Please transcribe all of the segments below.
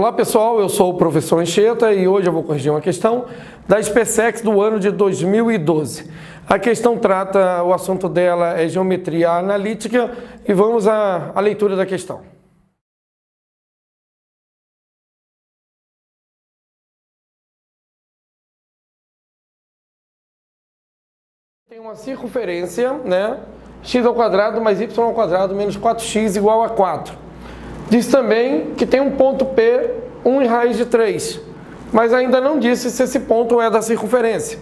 Olá pessoal, eu sou o professor Anchieta e hoje eu vou corrigir uma questão da SpaceX do ano de 2012. A questão trata, o assunto dela é geometria analítica e vamos à leitura da questão. Tem uma circunferência, né? X ao quadrado mais y ao quadrado menos 4x igual a 4. Diz também que tem um ponto P, 1 em raiz de 3, mas ainda não disse se esse ponto é da circunferência.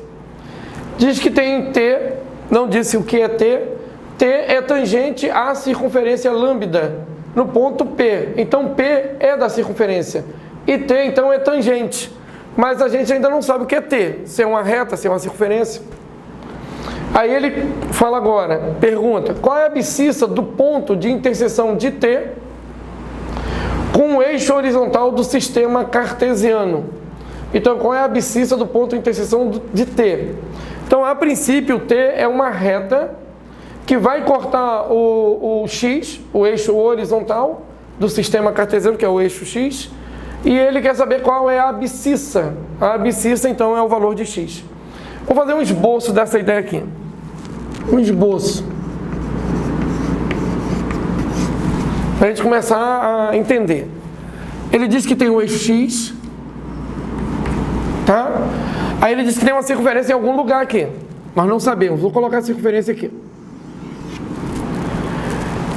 Diz que tem T, não disse o que é T. T é tangente à circunferência lambda no ponto P. Então P é da circunferência e T então é tangente. Mas a gente ainda não sabe o que é T, se é uma reta, se é uma circunferência. Aí ele fala agora, pergunta, qual é a abscissa do ponto de interseção de T com o eixo horizontal do sistema cartesiano? Então, qual é a abscissa do ponto de interseção de T? Então, a princípio, T é uma reta que vai cortar o X, o eixo horizontal do sistema cartesiano, que é o eixo X, e ele quer saber qual é a abscissa. A abscissa, então, é o valor de X. Vou fazer um esboço dessa ideia aqui. Um esboço. Para a gente começar a entender. Ele diz que tem o eixo X, tá? Aí ele diz que tem uma circunferência em algum lugar aqui. Nós não sabemos. Vou colocar a circunferência aqui.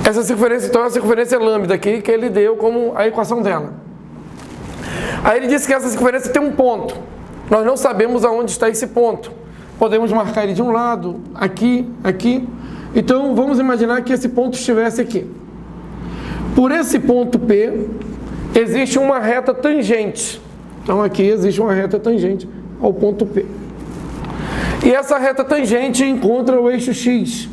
Essa circunferência, então, é a circunferência lambda aqui, que ele deu como a equação dela. Aí ele disse que essa circunferência tem um ponto. Nós não sabemos aonde está esse ponto. Podemos marcar ele de um lado, aqui, aqui. Então, vamos imaginar que esse ponto estivesse aqui. Por esse ponto P, existe uma reta tangente. Então, aqui existe uma reta tangente ao ponto P. E essa reta tangente encontra o eixo X.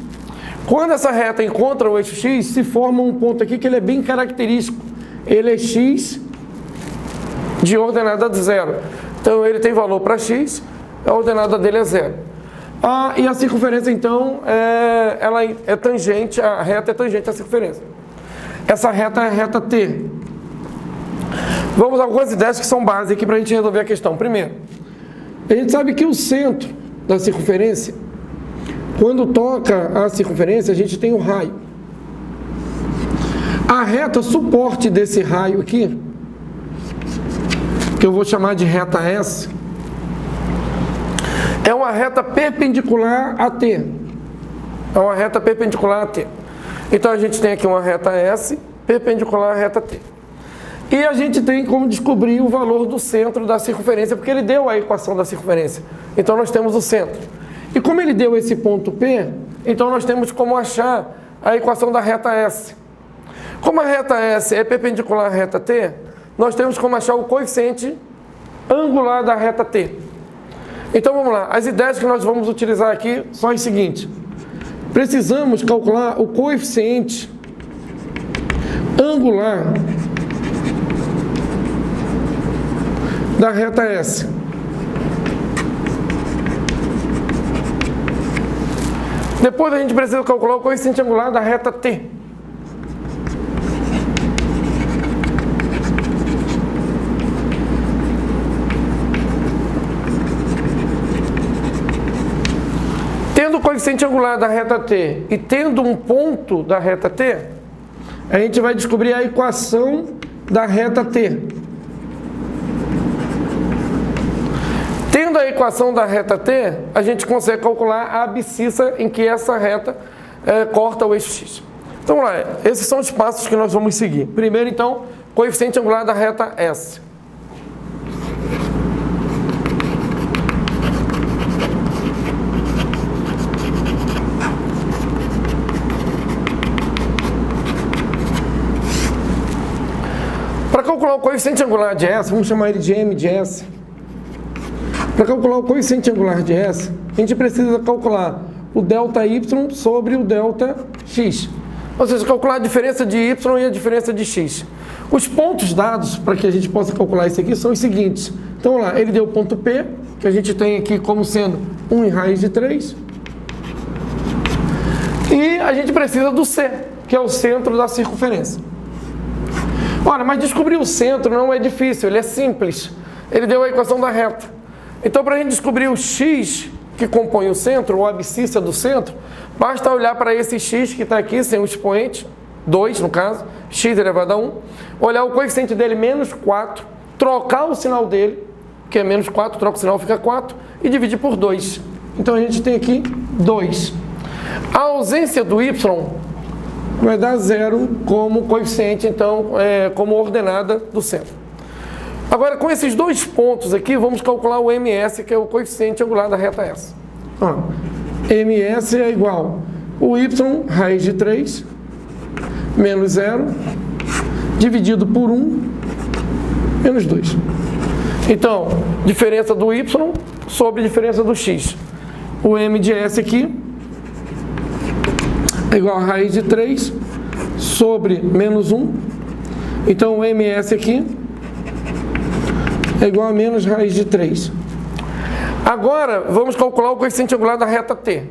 Quando essa reta encontra o eixo X, se forma um ponto aqui que ele é bem característico. Ele é X de ordenada de 0. Então, ele tem valor para X, a ordenada dele é 0. E a circunferência, então, ela é tangente, a reta é tangente à circunferência. Essa reta é a reta T. Vamos a algumas ideias que são base aqui para a gente resolver a questão. Primeiro, a gente sabe que o centro da circunferência, quando toca a circunferência, a gente tem o raio. A reta suporte desse raio aqui, que eu vou chamar de reta S, é uma reta perpendicular a T. É uma reta perpendicular a T. Então, a gente tem aqui uma reta S perpendicular à reta T. E a gente tem como descobrir o valor do centro da circunferência, porque ele deu a equação da circunferência. Então, nós temos o centro. E como ele deu esse ponto P, então nós temos como achar a equação da reta S. Como a reta S é perpendicular à reta T, nós temos como achar o coeficiente angular da reta T. Então, vamos lá. As ideias que nós vamos utilizar aqui são as seguintes. Precisamos calcular o coeficiente angular da reta S. Depois a gente precisa calcular o coeficiente angular da reta T. Tendo o coeficiente angular da reta T e tendo um ponto da reta T, a gente vai descobrir a equação da reta T. Tendo a equação da reta T, a gente consegue calcular a abscissa em que essa reta corta o eixo X. Então, vamos lá. Esses são os passos que nós vamos seguir. Primeiro, então, coeficiente angular da reta S. Para calcular o coeficiente angular de S, vamos chamar ele de M de S. Para calcular o coeficiente angular de S, a gente precisa calcular o delta Y sobre o delta X. Ou seja, calcular a diferença de Y e a diferença de X. Os pontos dados para que a gente possa calcular isso aqui são os seguintes. Então, vamos lá, ele deu o ponto P, que a gente tem aqui como sendo 1 em raiz de 3. E a gente precisa do C, que é o centro da circunferência. Olha, mas descobrir o centro não é difícil, ele é simples. Ele deu a equação da reta. Então, para a gente descobrir o x que compõe o centro, ou a abscissa do centro, basta olhar para esse x que está aqui, sem o expoente, 2 no caso, x elevado a 1, olhar o coeficiente dele, menos 4, trocar o sinal dele, que é menos 4, troca o sinal, fica 4, e dividir por 2. Então, a gente tem aqui 2. A ausência do y vai dar 0 como coeficiente, então, como ordenada do centro. Agora, com esses dois pontos aqui, vamos calcular o ms, que é o coeficiente angular da reta S. Ó, ms é igual o y raiz de 3 menos 0 dividido por 1 menos 2. Então, diferença do y sobre diferença do x. O m de s aqui é igual a raiz de 3 sobre menos 1. Então, o ms aqui é igual a menos raiz de 3. Agora, vamos calcular o coeficiente angular da reta T.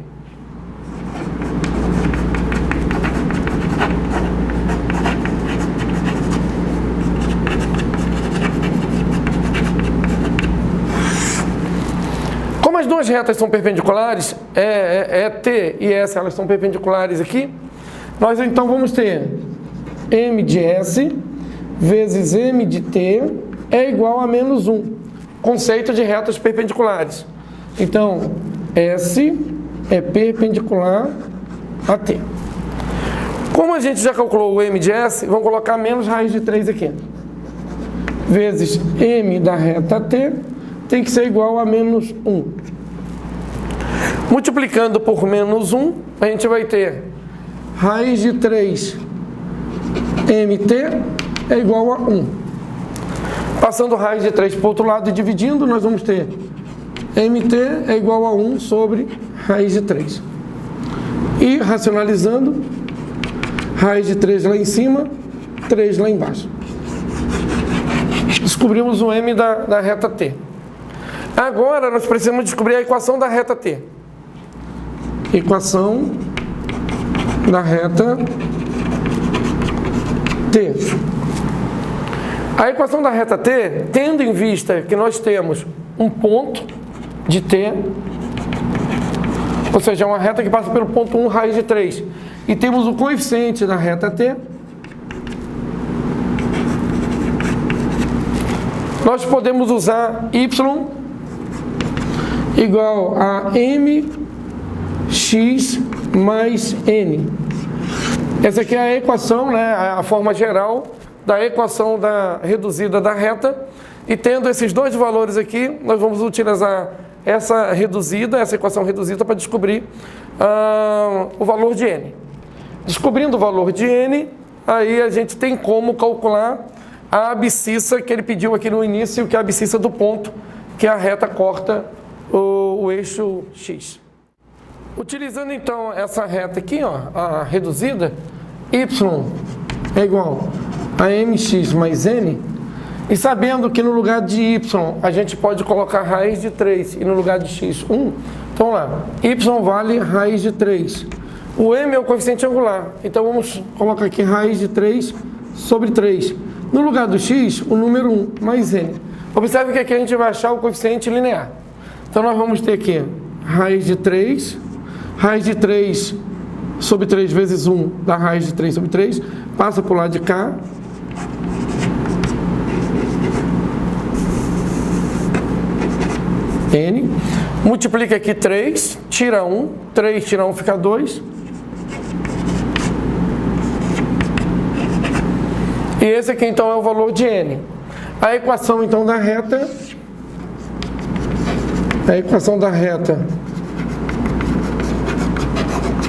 Como as duas retas são perpendiculares, T e S, elas são perpendiculares aqui, nós então vamos ter m de S vezes m de T é igual a menos 1. Conceito de retas perpendiculares. Então, S é perpendicular a T. Como a gente já calculou o m de S, vamos colocar menos raiz de 3 aqui. Vezes m da reta T tem que ser igual a menos 1. Multiplicando por menos 1, a gente vai ter raiz de 3 mt é igual a 1. Passando raiz de 3 para o outro lado e dividindo, nós vamos ter mt é igual a 1 sobre raiz de 3. E racionalizando, raiz de 3 lá em cima, 3 lá embaixo. Descobrimos o m da reta T. Agora nós precisamos descobrir a equação da reta T. Equação da reta T. A equação da reta T, tendo em vista que nós temos um ponto de T, ou seja, uma reta que passa pelo ponto 1 raiz de 3, e temos o coeficiente da reta T, nós podemos usar y igual a mx mais n. Essa aqui é a equação, né, a forma geral da equação reduzida da reta, e tendo esses dois valores aqui, nós vamos utilizar essa equação reduzida para descobrir o valor de n. Descobrindo o valor de n, aí a gente tem como calcular a abscissa que ele pediu aqui no início, que é a abscissa do ponto que a reta corta o eixo x. Utilizando então essa reta aqui, ó, a reduzida, y é igual a mx mais n, e sabendo que no lugar de y a gente pode colocar raiz de 3 e no lugar de x 1, então lá, y vale raiz de 3. O m é o coeficiente angular, então vamos colocar aqui raiz de 3 sobre 3. No lugar do x, o número 1 mais n. Observe que aqui a gente vai achar o coeficiente linear. Então nós vamos ter aqui raiz de 3 sobre 3 vezes 1 dá raiz de 3 sobre 3, passa para o lado de cá. N. Multiplica aqui 3, tira 1, 3 tira 1 fica 2. E esse aqui então é o valor de n. A equação então da reta,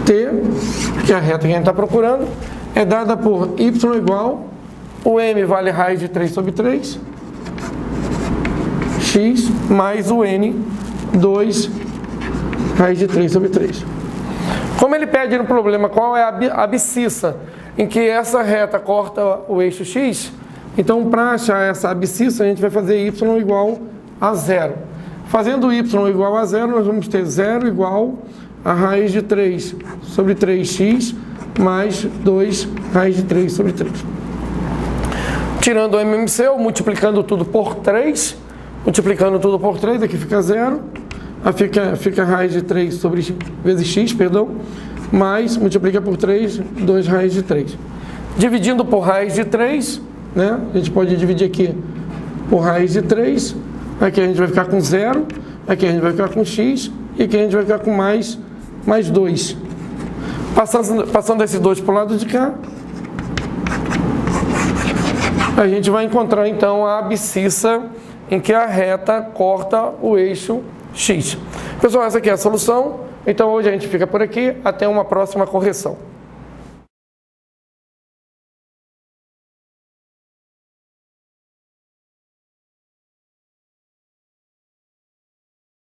T, que é a reta que a gente está procurando, é dada por y igual, o m vale raiz de 3 sobre 3, x mais o n, 2 raiz de 3 sobre 3. Como ele pede no problema qual é a abscissa em que essa reta corta o eixo x, então para achar essa abscissa a gente vai fazer y igual a 0. Fazendo y igual a 0, nós vamos ter 0 igual a raiz de 3 sobre 3x mais 2 raiz de 3 sobre 3. tirando o MMC, ou multiplicando tudo por 3, aqui fica 0, aí fica raiz de 3 sobre x, vezes x, perdão, mais, multiplica por 3, 2 raiz de 3. Dividindo por raiz de 3, né? A gente pode dividir aqui por raiz de 3, aqui a gente vai ficar com 0, aqui a gente vai ficar com x, e aqui a gente vai ficar com mais 2. Passando esse 2 para o lado de cá, a gente vai encontrar então a abscissa em que a reta corta o eixo x. Pessoal, essa aqui é a solução. Então hoje a gente fica por aqui. Até uma próxima correção.